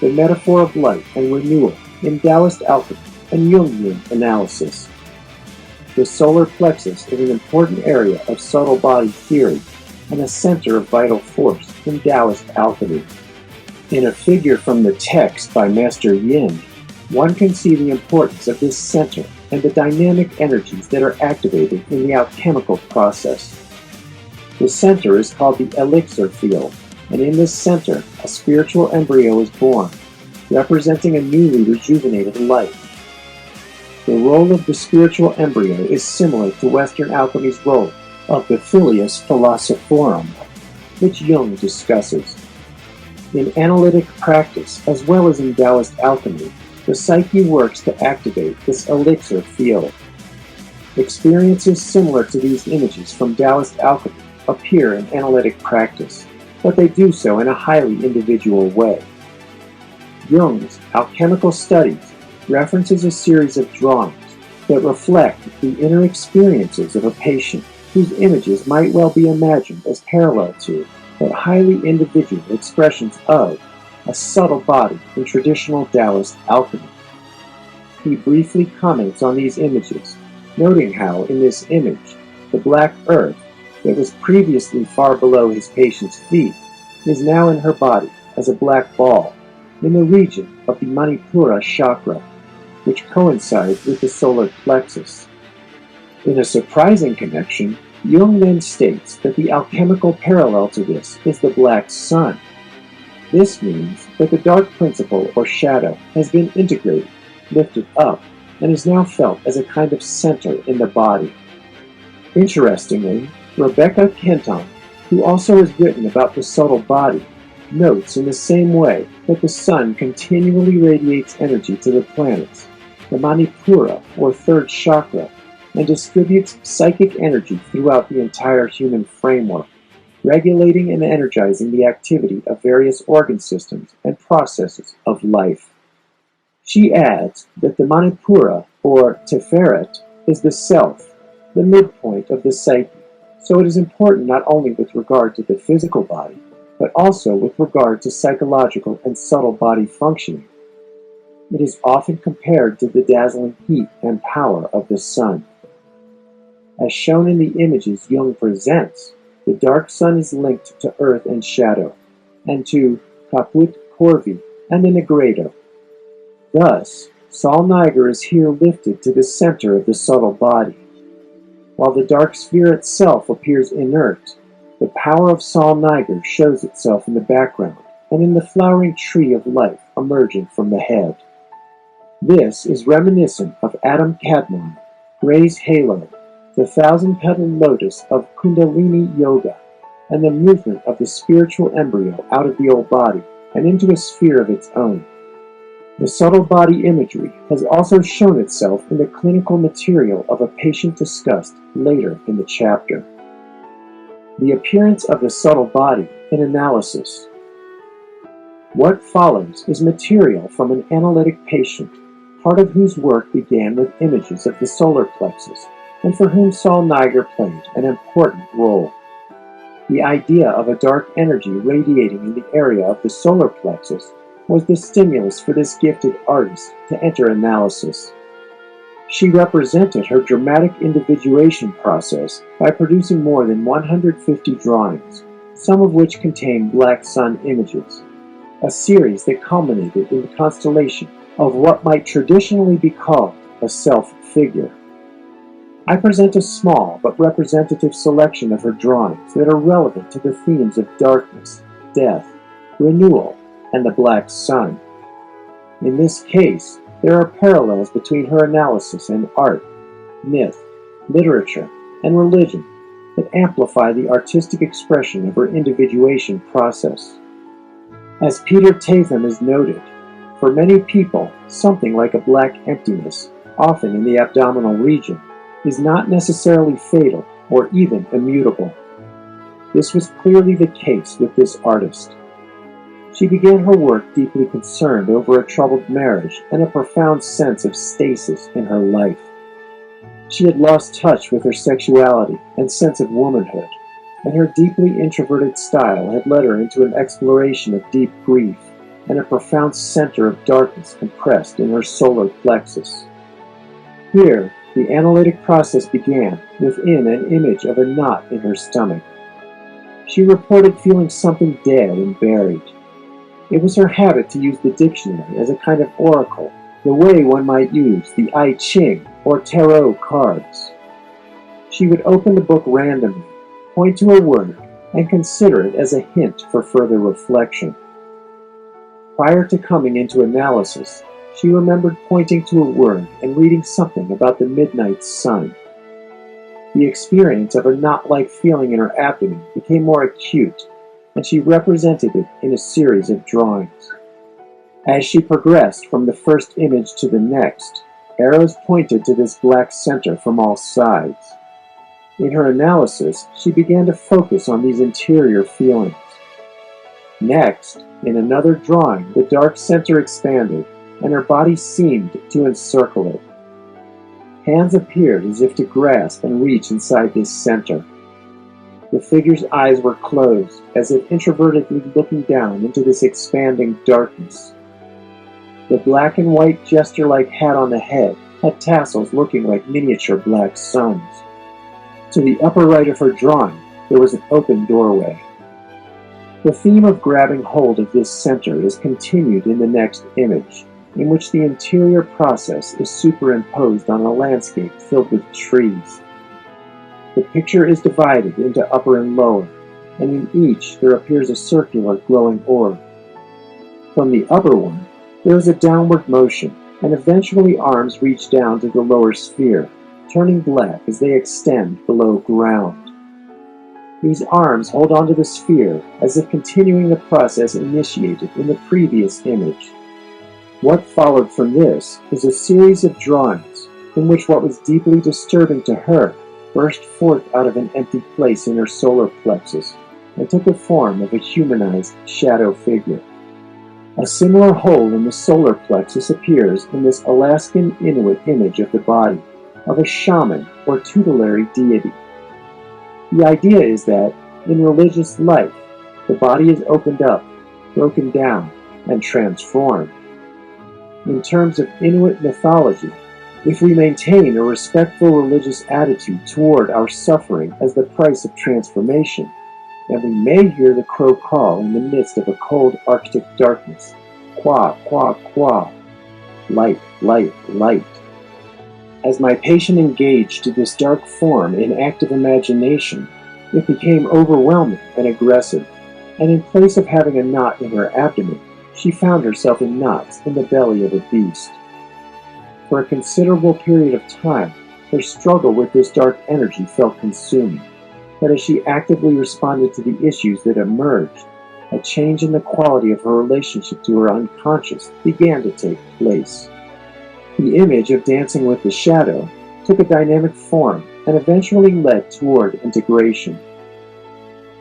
The Metaphor of Light and Renewal in Taoist Alchemy and Jungian Analysis. The solar plexus is an important area of subtle body theory and a center of vital force in Taoist alchemy. In a figure from the text by Master Yin, one can see the importance of this center and the dynamic energies that are activated in the alchemical process. The center is called the elixir field, and in this center, a spiritual embryo is born, representing a newly rejuvenated life. The role of the spiritual embryo is similar to Western alchemy's role of the Filius Philosophorum, which Jung discusses. In analytic practice, as well as in Taoist alchemy, the psyche works to activate this elixir field. Experiences similar to these images from Taoist alchemy appear in analytic practice, but they do so in a highly individual way. Jung's alchemical studies references a series of drawings that reflect the inner experiences of a patient whose images might well be imagined as parallel to, but highly individual expressions of, a subtle body in traditional Taoist alchemy. He briefly comments on these images, noting how, in this image, the black earth that was previously far below his patient's feet is now in her body as a black ball in the region of the Manipura chakra. which coincides with the solar plexus. In a surprising connection, Jung then states that the alchemical parallel to this is the black sun. This means that the dark principle or shadow has been integrated, lifted up, and is now felt as a kind of center in the body. Interestingly, Rebecca Kenton, who also has written about the subtle body, notes in the same way that the sun continually radiates energy to the planets, the Manipura or third chakra, and distributes psychic energy throughout the entire human framework, regulating and energizing the activity of various organ systems and processes of life. She adds that the Manipura, or Tiferet, is the self, the midpoint of the psyche, so it is important not only with regard to the physical body, but also with regard to psychological and subtle body functioning. It is often compared to the dazzling heat and power of the sun. As shown in the images Jung presents, the dark sun is linked to earth and shadow, and to Caput Corvi and the Negredo. Thus, Sol Niger is here lifted to the center of the subtle body. While the dark sphere itself appears inert, the power of Sol Niger shows itself in the background and in the flowering tree of life emerging from the head. This is reminiscent of Adam Kadmon, Ray's halo, the thousand-petaled lotus of Kundalini Yoga, and the movement of the spiritual embryo out of the old body and into a sphere of its own. The subtle body imagery has also shown itself in the clinical material of a patient discussed later in the chapter. The appearance of the subtle body in analysis. What follows is material from an analytic patient, part of whose work began with images of the solar plexus, and for whom Sol Niger played an important role. The idea of a dark energy radiating in the area of the solar plexus was the stimulus for this gifted artist to enter analysis. She represented her dramatic individuation process by producing more than 150 drawings, some of which contain black sun images, a series that culminated in the constellation of what might traditionally be called a self-figure. I present a small but representative selection of her drawings that are relevant to the themes of darkness, death, renewal, and the black sun. In this case, there are parallels between her analysis and art, myth, literature, and religion that amplify the artistic expression of her individuation process. As Peter Tatham has noted, for many people, something like a black emptiness, often in the abdominal region, is not necessarily fatal or even immutable. This was clearly the case with this artist. She began her work deeply concerned over a troubled marriage and a profound sense of stasis in her life. She had lost touch with her sexuality and sense of womanhood, and her deeply introverted style had led her into an exploration of deep grief and a profound center of darkness compressed in her solar plexus. Here, the analytic process began within an image of a knot in her stomach. She reported feeling something dead and buried. It was her habit to use the dictionary as a kind of oracle, the way one might use the I Ching or tarot cards. She would open the book randomly, point to a word, and consider it as a hint for further reflection. Prior to coming into analysis, she remembered pointing to a word and reading something about the midnight sun. The experience of a knot-like feeling in her abdomen became more acute, and she represented it in a series of drawings. As she progressed from the first image to the next, arrows pointed to this black center from all sides. In her analysis, she began to focus on these interior feelings. Next, in another drawing, the dark center expanded, and her body seemed to encircle it. Hands appeared as if to grasp and reach inside this center. The figure's eyes were closed, as if introvertedly looking down into this expanding darkness. The black and white jester-like hat on the head had tassels looking like miniature black suns. To the upper right of her drawing, there was an open doorway. The theme of grabbing hold of this center is continued in the next image, in which the interior process is superimposed on a landscape filled with trees. The picture is divided into upper and lower, and in each there appears a circular glowing orb. From the upper one, there is a downward motion, and eventually arms reach down to the lower sphere, turning black as they extend below ground. These arms hold onto the sphere as if continuing the process initiated in the previous image. What followed from this was a series of drawings in which what was deeply disturbing to her burst forth out of an empty place in her solar plexus and took the form of a humanized shadow figure. A similar hole in the solar plexus appears in this Alaskan Inuit image of the body of a shaman or tutelary deity. The idea is that, in religious life, the body is opened up, broken down, and transformed. In terms of Inuit mythology, if we maintain a respectful religious attitude toward our suffering as the price of transformation, then we may hear the crow call in the midst of a cold Arctic darkness, "Qua, qua, qua," light, light, light. As my patient engaged this dark form in active imagination, it became overwhelming and aggressive, and in place of having a knot in her abdomen, she found herself in knots in the belly of a beast. For a considerable period of time, her struggle with this dark energy felt consuming, but as she actively responded to the issues that emerged, a change in the quality of her relationship to her unconscious began to take place. The image of dancing with the shadow took a dynamic form and eventually led toward integration.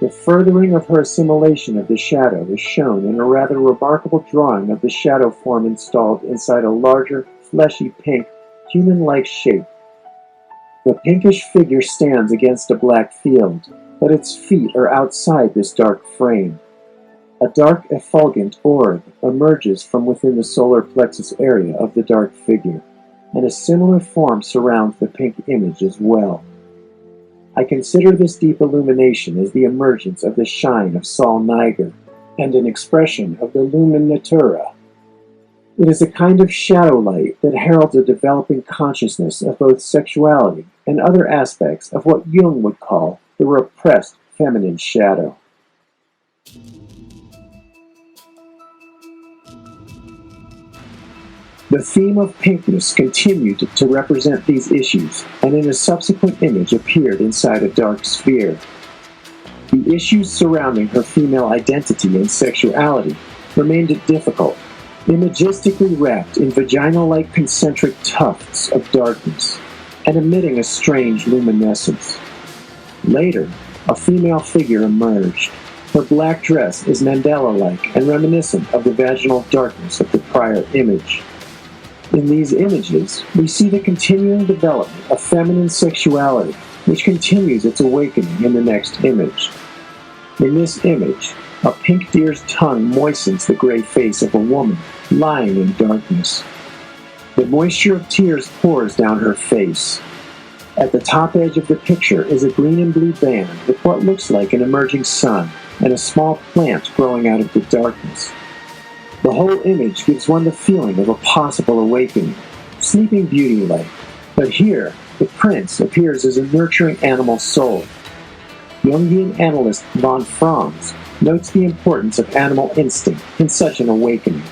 The furthering of her assimilation of the shadow is shown in a rather remarkable drawing of the shadow form installed inside a larger, fleshy pink, human-like shape. The pinkish figure stands against a black field, but its feet are outside this dark frame. A dark effulgent orb emerges from within the solar plexus area of the dark figure, and a similar form surrounds the pink image as well. I consider this deep illumination as the emergence of the shine of Sol Niger, and an expression of the lumen natura. It is a kind of shadow light that heralds a developing consciousness of both sexuality and other aspects of what Jung would call the repressed feminine shadow. The theme of pinkness continued to represent these issues, and in a subsequent image appeared inside a dark sphere. The issues surrounding her female identity and sexuality remained difficult, imagistically wrapped in vaginal-like concentric tufts of darkness, and emitting a strange luminescence. Later, a female figure emerged. Her black dress is mandala-like and reminiscent of the vaginal darkness of the prior image. In these images, we see the continuing development of feminine sexuality, which continues its awakening in the next image. In this image, a pink deer's tongue moistens the gray face of a woman lying in darkness. The moisture of tears pours down her face. At the top edge of the picture is a green and blue band with what looks like an emerging sun and a small plant growing out of the darkness. The whole image gives one the feeling of a possible awakening, Sleeping Beauty-like, but here the prince appears as a nurturing animal soul. Jungian analyst von Franz notes the importance of animal instinct in such an awakening.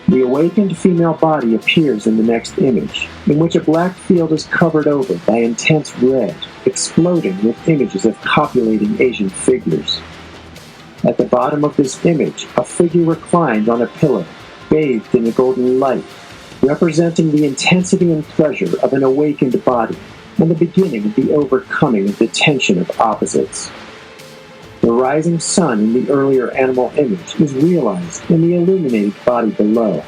The awakened female body appears in the next image, in which a black field is covered over by intense red, exploding with images of copulating Asian figures. At the bottom of this image, a figure reclined on a pillow, bathed in a golden light, representing the intensity and pleasure of an awakened body and the beginning of the overcoming of the tension of opposites. The rising sun in the earlier animal image is realized in the illuminated body below.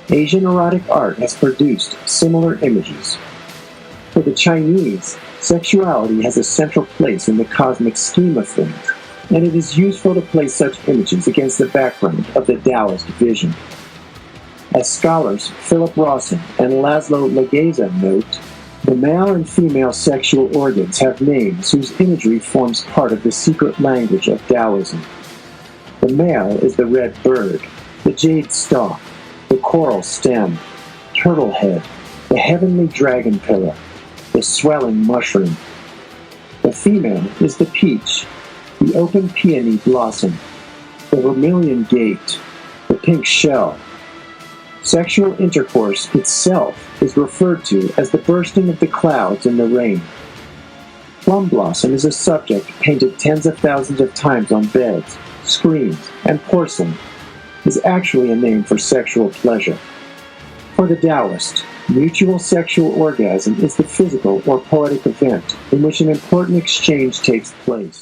Asian erotic art has produced similar images. For the Chinese, sexuality has a central place in the cosmic scheme of things, and it is useful to place such images against the background of the Taoist vision. As scholars Philip Rawson and Laszlo Legeza note, the male and female sexual organs have names whose imagery forms part of the secret language of Taoism. The male is the red bird, the jade stalk, the coral stem, turtle head, the heavenly dragon pillar, the swelling mushroom. The female is the peach, the open peony blossom, the vermilion gate, the pink shell. Sexual intercourse itself is referred to as the bursting of the clouds in the rain. Plum blossom is a subject painted tens of thousands of times on beds, screens, and porcelain. Is actually a name for sexual pleasure. For the Taoist, mutual sexual orgasm is the physical or poetic event in which an important exchange takes place.